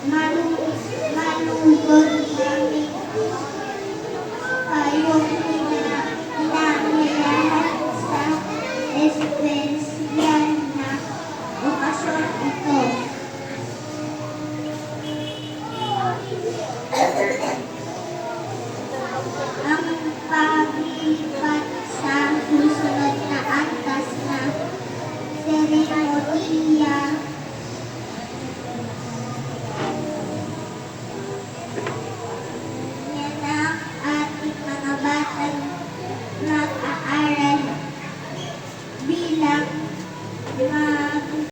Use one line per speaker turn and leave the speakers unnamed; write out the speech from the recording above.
Malugod kami kayong inanyayahan sa espesyal na okasyon ito. Ang paglipat sa susunod na antas na seremoniya yan ang ating mga batang